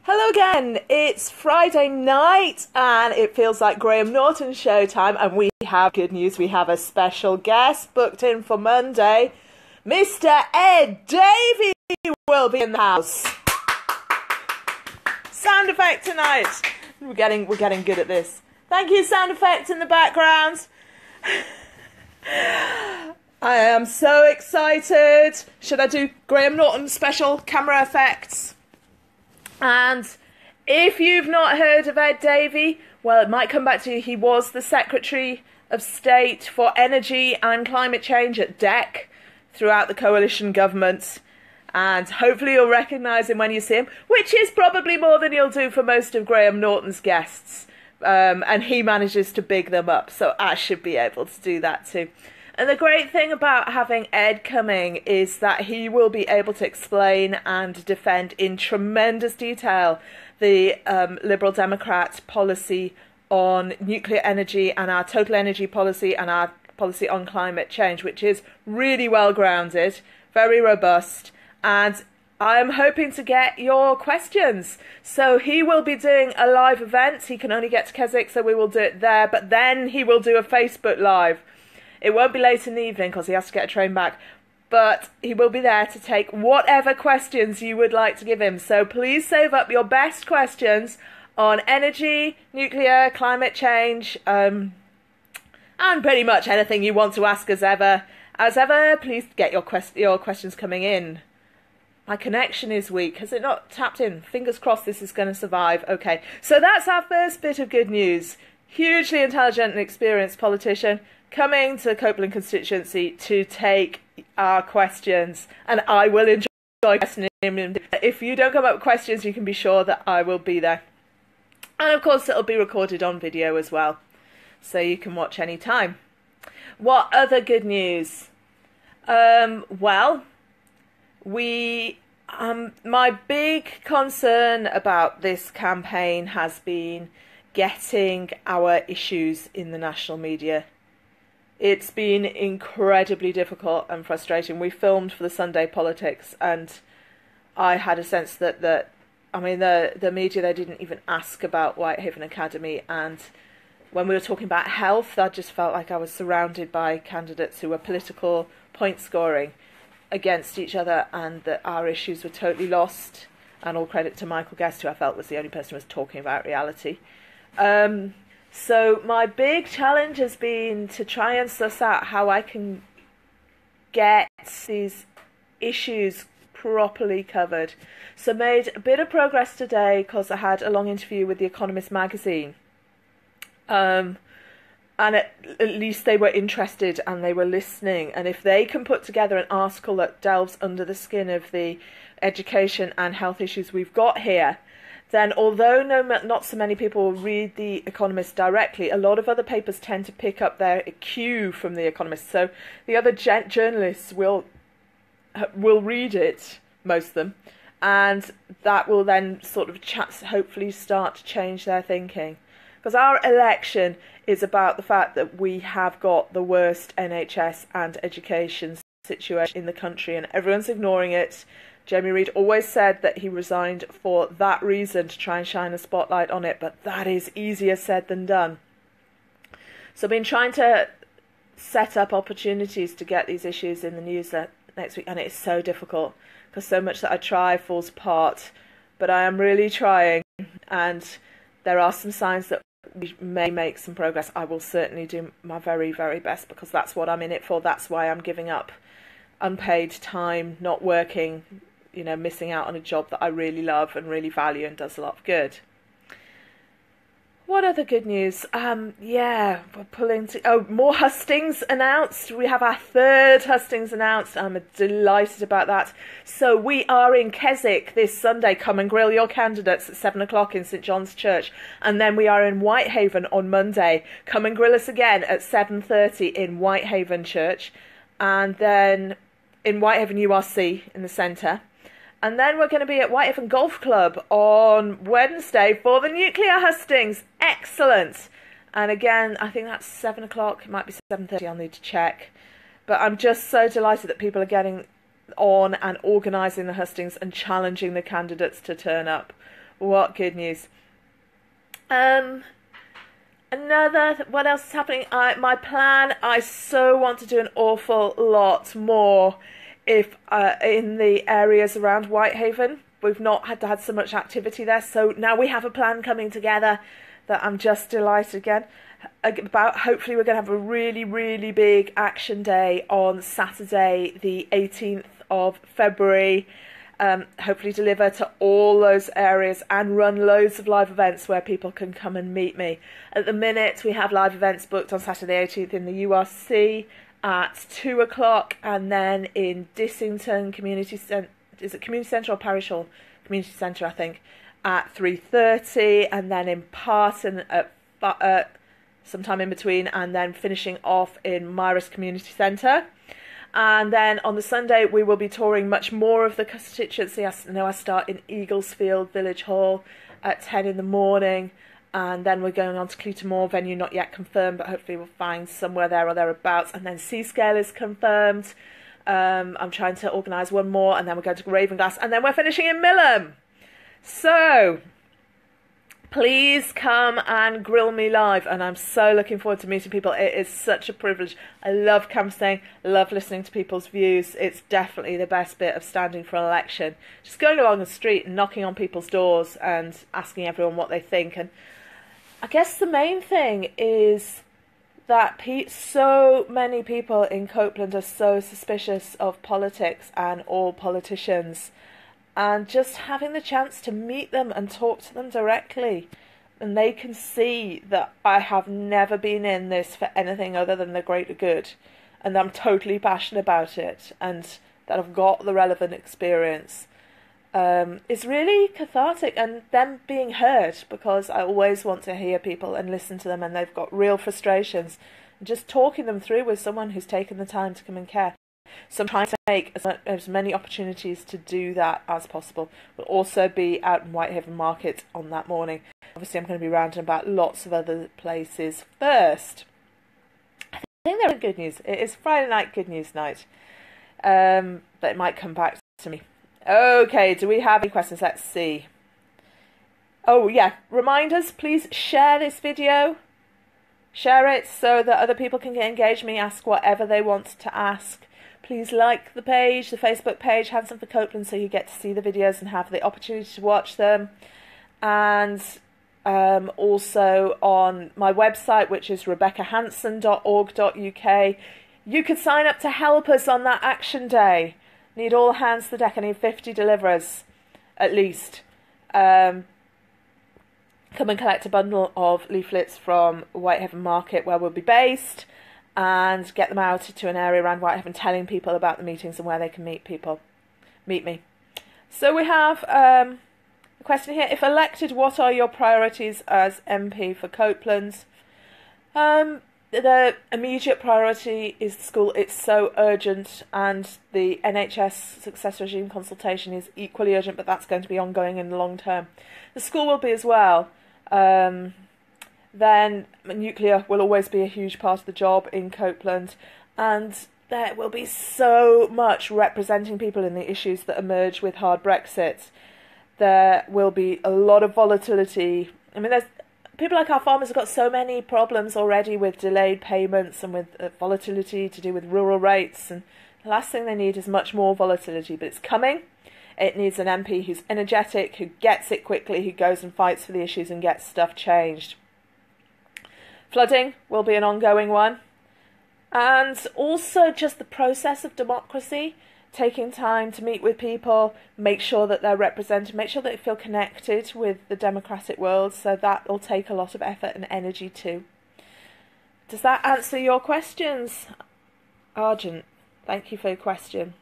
Hello again, it's Friday night and it feels like Graham Norton showtime, and we have good news. We have a special guest booked in for Monday. Mr. Ed Davey will be in the house. Sound effect tonight. We're getting good at this. Thank you, sound effect in the background. I am so excited. Should I do Graham Norton special camera effects? And if you've not heard of Ed Davey, well, it might come back to you. He was the Secretary of State for Energy and Climate Change at DEC throughout the coalition government. And hopefully you'll recognise him when you see him, which is probably more than you'll do for most of Graham Norton's guests. And he manages to big them up, so I should be able to do that too. And the great thing about having Ed coming is that he will be able to explain and defend in tremendous detail the Liberal Democrat policy on nuclear energy and our total energy policy and our policy on climate change, which is really well grounded, very robust, and I'm hoping to get your questions. So he will be doing a live event. He can only get to Keswick, so we will do it there, but then he will do a Facebook Live. It won't be late in the evening because he has to get a train back, but he will be there to take whatever questions you would like to give him. So please save up your best questions on energy, nuclear, climate change, and pretty much anything you want to ask as ever. As ever, please get your questions coming in. My connection is weak. Has it not tapped in? Fingers crossed this is going to survive. Okay, so that's our first bit of good news. Hugely intelligent and experienced politician coming to the Copeland constituency to take our questions, and I will enjoy questioning him. If you don't come up with questions, you can be sure that I will be there. And of course it'll be recorded on video as well, so you can watch any time. What other good news? Well, my big concern about this campaign has been getting our issues in the national media. It's been incredibly difficult and frustrating. We filmed for the Sunday Politics, and I had a sense that the media, they didn't even ask about Whitehaven Academy, and when we were talking about health, I just felt like I was surrounded by candidates who were political point scoring against each other, and that our issues were totally lost. And all credit to Michael Guest, who I felt was the only person who was talking about reality. So my big challenge has been to try and suss out how I can get these issues properly covered. So made a bit of progress today because I had a long interview with The Economist magazine. And at least they were interested and they were listening. And if they can put together an article that delves under the skin of the education and health issues we've got here, then although not so many people will read The Economist directly, a lot of other papers tend to pick up their cue from The Economist. So the other journalists will read it, most of them, and that will then sort of hopefully start to change their thinking. Because our election is about the fact that we have got the worst NHS and education situation in the country, and everyone's ignoring it. Jamie Reid always said that he resigned for that reason, to try and shine a spotlight on it, but that is easier said than done. So I've been trying to set up opportunities to get these issues in the news next week, and it is so difficult because so much that I try falls apart, but I am really trying, and there are some signs that we may make some progress. I will certainly do my very, very best because that's what I'm in it for. That's why I'm giving up unpaid time, not working, missing out on a job that I really love and really value and does a lot of good. What other good news? We're pulling more hustings announced. We have our third hustings announced. I'm delighted about that. So we are in Keswick this Sunday. Come and grill your candidates at 7 o'clock in St John's Church. And then we are in Whitehaven on Monday. Come and grill us again at 7:30 in Whitehaven Church. And then in Whitehaven URC in the centre. And then we're going to be at Whitehaven Golf Club on Wednesday for the nuclear hustings. Excellent. And again, I think that's 7 o'clock. It might be 7:30. I'll need to check. But I'm just so delighted that people are getting on and organising the hustings and challenging the candidates to turn up. What good news. What else is happening? My plan, I so want to do an awful lot more if in the areas around Whitehaven. We've not had so much activity there, so now we have a plan coming together that I'm just delighted again about. Hopefully we're going to have a really, really big action day on Saturday, the 18th of February. Hopefully deliver to all those areas and run loads of live events where people can come and meet me. At the minute, we have live events booked on Saturday 18th in the URC at 2 o'clock, and then in Dissington Community Centre, is it Community Centre or Parish Hall? Community Centre, I think, at 3:30, and then in Parton at sometime in between, and then finishing off in Myris Community Centre. And then on the Sunday, we will be touring much more of the constituency. I start in Eaglesfield Village Hall at 10 in the morning. And then we're going on to Cleator, venue not yet confirmed, but hopefully we'll find somewhere there or thereabouts. And then Seascale is confirmed. I'm trying to organise one more. And then we're going to Ravenglass. And then we're finishing in Millham. So please come and grill me live, and I'm so looking forward to meeting people. It is such a privilege. I love canvassing, love listening to people's views. It's definitely the best bit of standing for an election. Just going along the street and knocking on people's doors and asking everyone what they think. And I guess the main thing is that so many people in Copeland are so suspicious of politics and all politicians. And just having the chance to meet them and talk to them directly. And they can see that I have never been in this for anything other than the greater good. And I'm totally passionate about it. And that I've got the relevant experience. It's really cathartic. And them being heard, because I always want to hear people and listen to them. And they've got real frustrations. And just talking them through with someone who's taken the time to come and care. So I'm trying to make as many opportunities to do that as possible. We'll also be out in Whitehaven Market on that morning. Obviously, I'm going to be round and about lots of other places first. I think there is good news. It is Friday night good news night. But it might come back to me. Okay, do we have any questions? Let's see. Oh, yeah. Reminders, please share this video. Share it so that other people can engage me, ask whatever they want to ask. Please like the page, the Facebook page, Handsome for Copeland, so you get to see the videos and have the opportunity to watch them. And also on my website, which is rebeccahanson.org.uk, you could sign up to help us on that action day. Need all hands to the deck. I need 50 deliverers, at least. Come and collect a bundle of leaflets from Whitehaven Market, where we'll be based, and get them out to an area around Whitehaven, telling people about the meetings and where they can meet me. So we have a question here. If elected, what are your priorities as MP for Copeland? The immediate priority is the school. It's so urgent, and the NHS success regime consultation is equally urgent, but that's going to be ongoing in the long term. The school will be as well. Then nuclear will always be a huge part of the job in Copeland, and there will be so much representing people in the issues that emerge with hard Brexit. There will be a lot of volatility. I mean, there's people like our farmers have got so many problems already with delayed payments and with volatility to do with rural rates, and the last thing they need is much more volatility, but it's coming. It needs an MP who's energetic, who gets it quickly, who goes and fights for the issues and gets stuff changed. Flooding will be an ongoing one. And also just the process of democracy, taking time to meet with people, make sure that they're represented, make sure that they feel connected with the democratic world. So that will take a lot of effort and energy too. Does that answer your questions? Argent, thank you for your question.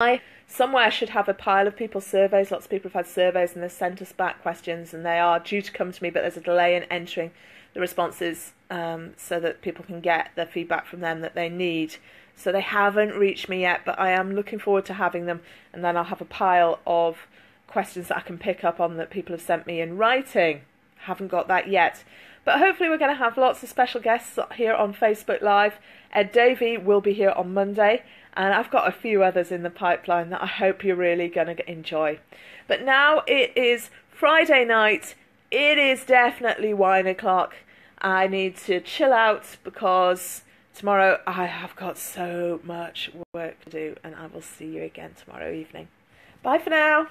I somewhere should have a pile of people's surveys. Lots of people have had surveys and they've sent us back questions, and they are due to come to me, but there's a delay in entering the responses so that people can get the feedback from them that they need. So they haven't reached me yet, but I am looking forward to having them, and then I'll have a pile of questions that I can pick up on that people have sent me in writing. Haven't got that yet. But hopefully we're going to have lots of special guests here on Facebook Live. Ed Davey will be here on Monday, and I've got a few others in the pipeline that I hope you're really going to enjoy. But now it is Friday night. It is definitely wine o'clock. I need to chill out because tomorrow I have got so much work to do, and I will see you again tomorrow evening. Bye for now.